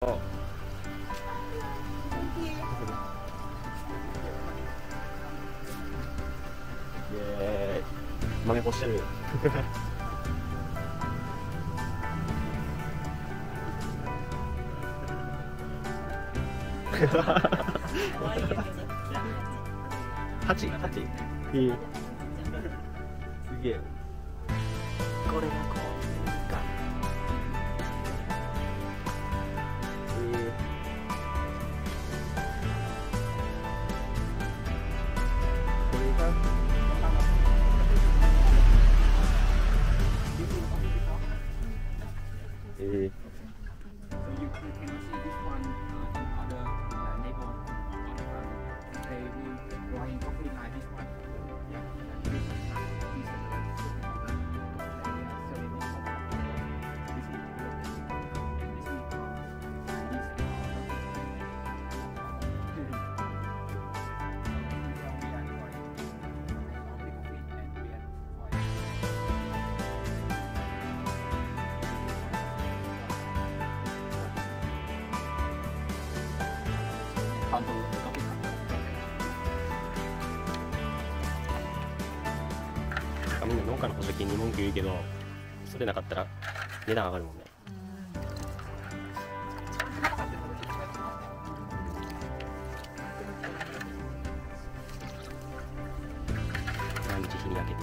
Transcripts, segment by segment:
豆干してる。8、8。すげえ。これがこうか。これが。みんな農家の補助金に文句言うけど、それなかったら値段上がるもんね。毎日日に焼けて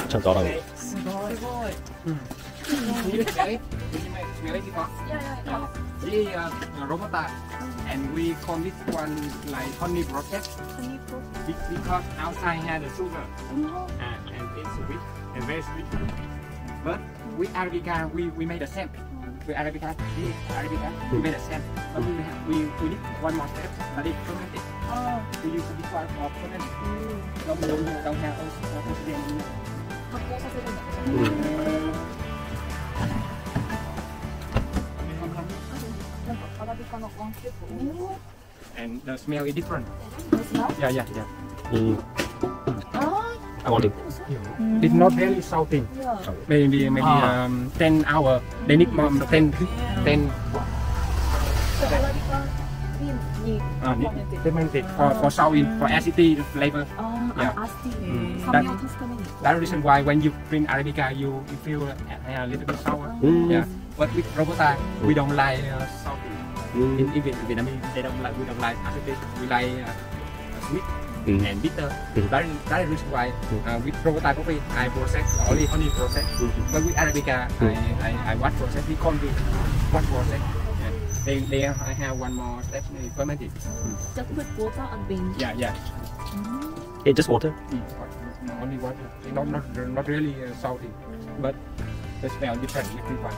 ちゃんと洗うの。すごい。Jadi robota, and we call this one like honey rocket because outside has the sugar and it's sweet and very sweet. But with Arabica, we made the same. With Arabica, we made the same. But we need one more step. That is fermented. We use this one for fermenting. Don't have oxygen. 発酵させるんだけど、なんかアラビカのワンステップ多い。 And the smell is different. どうすか？ Yeah, yeah, yeah. あ I want it. It's not very salty. あ、Maybe 10 hour. They need more 10. アラビカに込めて。 Fermented for salty, for acidity, flavor. ああ、 Yeah. アスティ Mm. 酸味を足すために。 That's the reason why when you drink Arabica, you feel a little bit sour. Yeah. But with Robusta, we don't like salty. In Vietnamese, we don't like acidic. We like sweet and bitter. That is the reason why with Robusta coffee, I process only process. But with Arabica, I what process? We call it what process. Yeah. They have one more step, fermented. Just put water and beans. Yeah, yeah. It's just water. Only water. Not really salty, but the smell different everyone.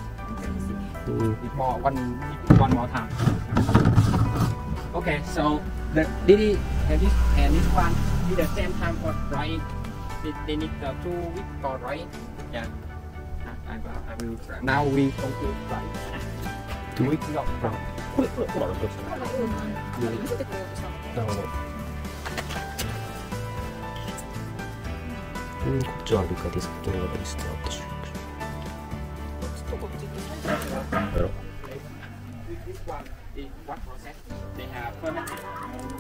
It's more one more time. Okay, so the Didi and this one is the same time for drying. They need 2 weeks for drying. Yeah. I will. Now we go to dry. 2 weeks of dry. これまだどうしたなんか見せてくれようとしたの。なるほど。こっちはアルカディストロールスタートしこっちとこっちって最初やろう。 This one is what process? They have fermented,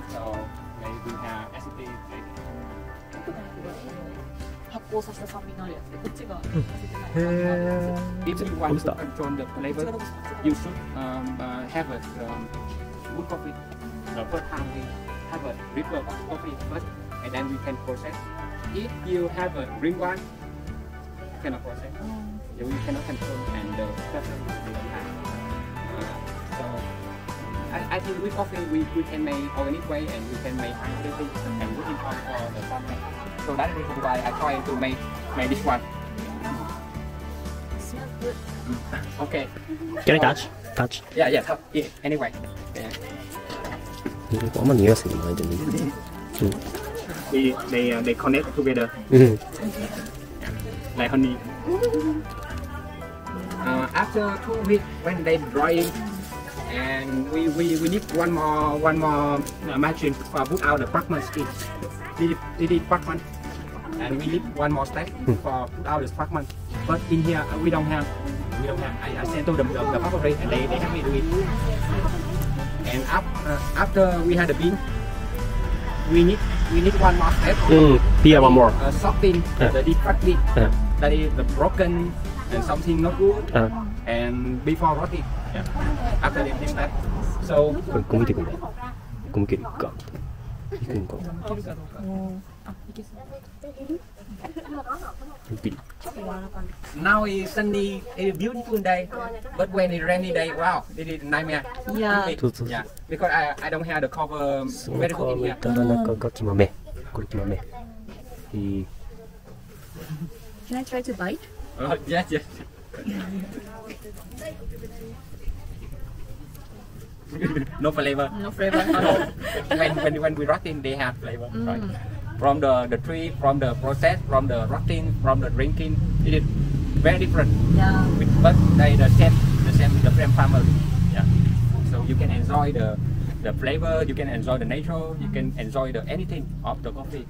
so they will have acidity. 発酵させた酸味のあるやつで、こっちがさせてない。If you want to control the こっち flavor, がロブスター。 you should have a good coffee. The first time we have a dripper coffee first, and then we can process. If you have a green one, you cannot process. You cannot control, and the person will don't have. So I think with coffee we can make organic way, and we can make healthy and good income for the family. So that's the reason why I try to make this one. Smells good. Okay. Can I touch? Touch? Yeah, yeah. Anyway. Yeah. あんま匂いすぎないでね。They connect together うん。 like honey. After 2 weeks when they drying, and we need one more machine for put out the fragment skin. Did fragment, and we need one more step for put out the fragment. But in here we don't have. I sent to the factory, and they help me do it. And after we had the bean, we need one more step. Here one more. Softening the defective, that is the broken and something not good, and before rotting. Yeah. After this step, so これゴムいてくんだ。ゴムいけるか。いくんか。いけるかどうか。あ、いけそう。ビリ。 now is sunny, it's beautiful day, but when it's rainy day, wow, it is nightmare. Yeah. Yeah, because I don't have the cover その very 皮 good in むい here. たら中が木豆。これ木豆。Can I try to bite? Yes, yes. No flavor. No flavor. when we rotting, they have flavor. Right? From the tree, from the process, from the rotting, from the drinking, it is very different. Yeah. But they the same family. Yeah. So you can enjoy the flavor, you can enjoy the nature, you can enjoy the anything of the coffee.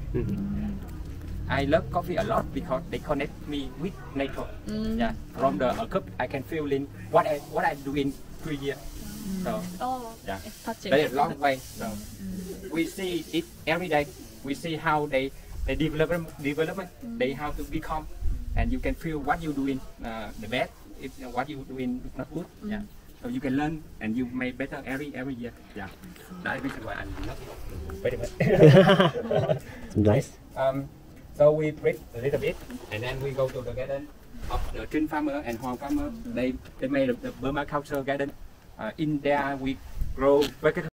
I love coffee a lot because they connect me with nature. Yeah. From the cup, I can feel in what I do in 3 years. So Oh, yeah, it's touching. that is a long way. So we see it every day. We see how they develop, they how to become, and you can feel what you doing the best. If what you doing is not good, yeah. So you can learn and you make better every year. Yeah, that's the reason why I love it very much. Nice. So we break a little bit, and then we go to the garden of the Trinh farmer and Hoàng farmer. They made the Burma culture garden. In there we grow vegetable.